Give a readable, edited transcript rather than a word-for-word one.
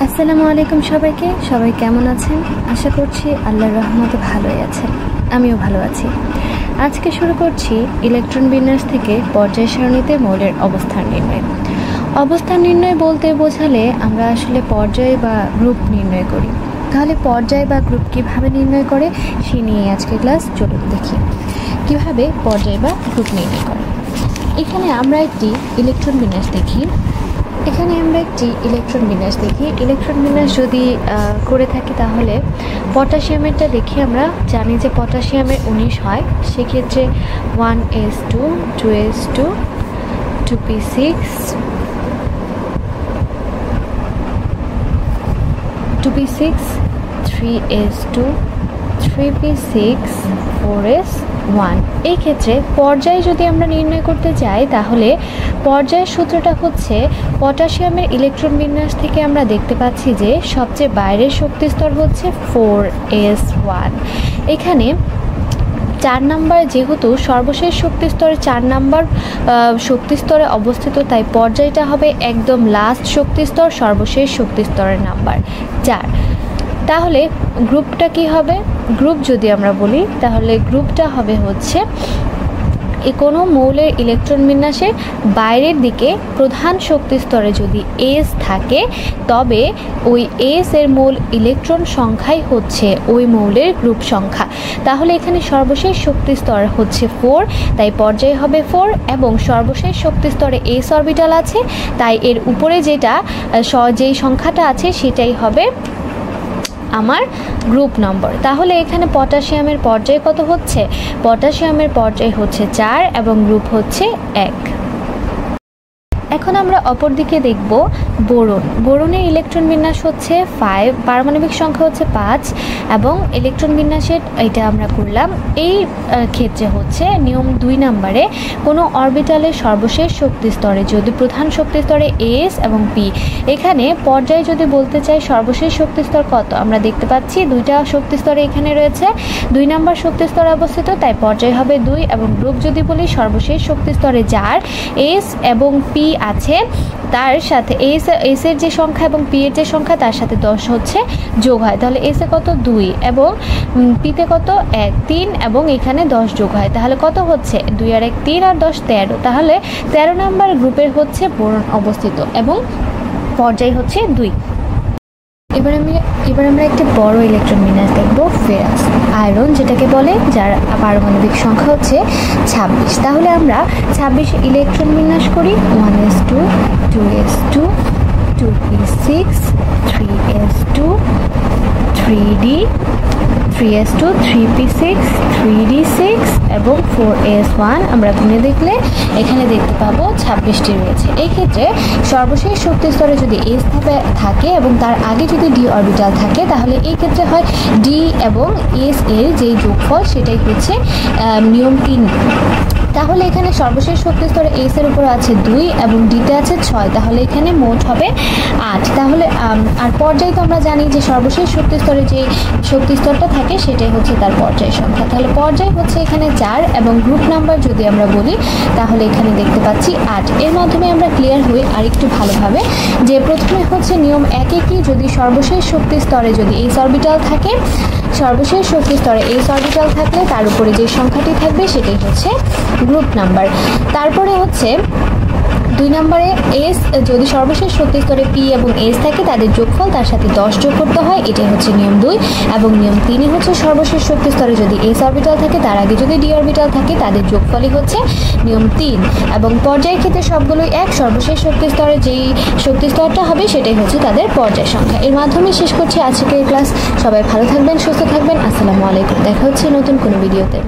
আসসালামু আলাইকুম সবাইকে। সবাই কেমন আছেন? আশা করছি আল্লাহর রহমতে ভালোই আছেন। আমিও ভালো আছি। আজকে শুরু করছি ইলেকট্রন বিন্যাস থেকে পর্যায় সারণীতে মৌলের অবস্থান নির্ণয়। অবস্থান নির্ণয় বলতে বোঝালে আমরা আসলে পর্যায় বা গ্রুপ নির্ণয় করি। তাহলে পর্যায় বা গ্রুপ কিভাবে নির্ণয় করে সে নিয়ে আজকে ক্লাস। চলুন দেখি কিভাবে পর্যায় বা গ্রুপ নির্ণয় করে। এখানে আমরা একটি ইলেকট্রন বিন্যাস দেখি। ইলেকট্রন বিন্যাস যদি করে থাকি তাহলে পটাশিয়ামেরটা দেখি। আমরা জানি যে পটাশিয়ামের 19 হয়, সেক্ষেত্রে 1s2 2s2 2p6 3s2 3p6 4s1। এই ক্ষেত্রে পর্যায় যদি আমরা নির্ণয় করতে চাই তাহলে পর্যায়ের সূত্রটা হচ্ছে পটাশিয়ামের ইলেকট্রন বিন্যাস থেকে আমরা দেখতে পাচ্ছি যে সবচেয়ে বাইরের শক্তিস্তর হচ্ছে 4s1। এখানে 4 নাম্বার যেহেতু সর্বশেষ শক্তিস্তরে 4 নাম্বার শক্তিস্তরে অবস্থিত, তাই পর্যায়টা হবে একদম লাস্ট শক্তিস্তর, সর্বশেষ শক্তিস্তরের নাম্বার 4। তাহলে গ্রুপটা কি হবে? গ্রুপ যদি আমরা বলি তাহলে গ্রুপটা হবে হচ্ছে কোনো মৌলের ইলেকট্রন বিন্যাসের বাইরের দিকে প্রধান শক্তিস্তরে যদি এস থাকে তবে ওই এস এর মূল ইলেকট্রন সংখ্যাই হচ্ছে ওই মৌলের গ্রুপ সংখ্যা। তাহলে এখানে সর্বশেষ শক্তিস্তর হচ্ছে 4, তাই পর্যায় হবে 4 এবং সর্বশেষ শক্তিস্তরে এস অরবিটাল আছে, তাই এর উপরে যেই সংখ্যাটা আছে সেটাই হবে আমার গ্রুপ নম্বর। তাহলে এখানে পটাশিয়ামের পর্যায় কত হচ্ছে? পটাশিয়ামের পর্যায় হচ্ছে 4 এবং গ্রুপ হচ্ছে 1। এখন আমরা অপর দিকে দেখব বোরন। বোরনের ইলেকট্রন বিন্যাস হচ্ছে 5, পারমাণবিক সংখ্যা হচ্ছে 5 এবং ইলেকট্রন বিন্যাসের এটা আমরা করলাম। এই ক্ষেত্রে হচ্ছে নিয়ম 2 নম্বরে কোনো অরবিটালের সর্বশেষ শক্তিস্তরে যদি প্রধান শক্তিস্তরে এস এবং পি, এখানে পর্যায় যদি বলতে চাই সর্বশেষ শক্তিস্তর কত, আমরা দেখতে পাচ্ছি 2টা শক্তিস্তরে এখানে রয়েছে, 2 নম্বর শক্তিস্তরে অবস্থিত, তাই পর্যায় হবে 2 এবং গ্রুপ যদি বলি সর্বশেষ শক্তিস্তরে যার এস এবং পি আছে তার সাথে এস এর যে সংখ্যা এবং পি এর যে সংখ্যা তার সাথে 10 হচ্ছে যোগ হয়, তাহলে এস এ কত 2 এবং পিতে কত 1 3 এবং এখানে 10 যোগ হয়, তাহলে কত হচ্ছে 2 আর 1 3 আর 10 13। তাহলে 13 নম্বর গ্রুপের হচ্ছে বোরন অবস্থিত এবং পর্যায় হচ্ছে 2। এবার আমরা একটা বড় ইলেকট্রন বিন্যাস দেখব, ফেরাস আয়রন যেটাকে বলে, যার পারমাণবিক সংখ্যা হচ্ছে 26। তাহলে আমরা 26 ইলেকট্রন বিন্যাস করি। 1s2 2s2 2p6 3s2 3s2 3p6 3d6 এবং 4s1। আমরা গুণে দেখলে এখানে দেখতে পাবো 26টি রয়েছে। এই ক্ষেত্রে সর্বশেষ শক্তিস্তরে যদি এস থাকে এবং তার আগে যদি ডি অরবিটাল থাকে তাহলে এই ক্ষেত্রে হয় ডি এবং এস এর যে যোগফল সেটাই হচ্ছে নিয়ম 3। তাহলে এখানে সর্বশেষ শক্তিস্তরে এস এর উপর আছে 2 এবং ডিতে আছে 6, তাহলে এখানে মোট হবে 8। তাহলে আর পর্যায় তো আমরা জানি যে সর্বশেষ শক্তিস্তরে যে শক্তিস্তরটা থাকে সেটাই হচ্ছে তার পর্যায় সংখ্যা। তাহলে পর্যায় হচ্ছে এখানে 4 এবং গ্রুপ নাম্বার যদি আমরা বলি তাহলে এখানে দেখতে পাচ্ছি 8। এর মাধ্যমে আমরা ক্লিয়ার হই আরেকটু ভালোভাবে যে প্রথমে হচ্ছে নিয়ম 1-এ কি, যদি সর্বশেষ শক্তিস্তরে যদি এস অরবিটাল থাকে, সর্বশেষ শক্তিস্তরে এস অরবিটাল থাকলে তার উপরে যে সংখ্যাটি থাকবে সেটাই হচ্ছে গ্রুপ নাম্বার। তারপরে হচ্ছে 2 নম্বরে এস যদি সর্বশেষ শক্তিস্তরে পি এবং এস থাকে তাদের যোগফল তার সাথে 10 যোগ করতে হয়, এটাই হচ্ছে নিয়ম 2 এবং নিয়ম 3 হচ্ছে সর্বশেষ শক্তিস্তরে যদি এস অরবিটাল থাকে তার আগে যদি ডি অরবিটাল থাকে তাদের যোগফলই হচ্ছে নিয়ম 3 এবং পর্যায়ের ক্ষেত্রে সবগুলোই এক, সর্বশেষ শক্তিস্তরে যেই শক্তিস্তরটা হবে সেটাই হচ্ছে তাদের পর্যায় সংখ্যা। এর মাধ্যমে শেষ করছি আজকের ক্লাস। সবাই ভালো থাকবেন, সুস্থ থাকবেন। আসসালামু আলাইকুম। দেখা হচ্ছে নতুন কোনো ভিডিওতে।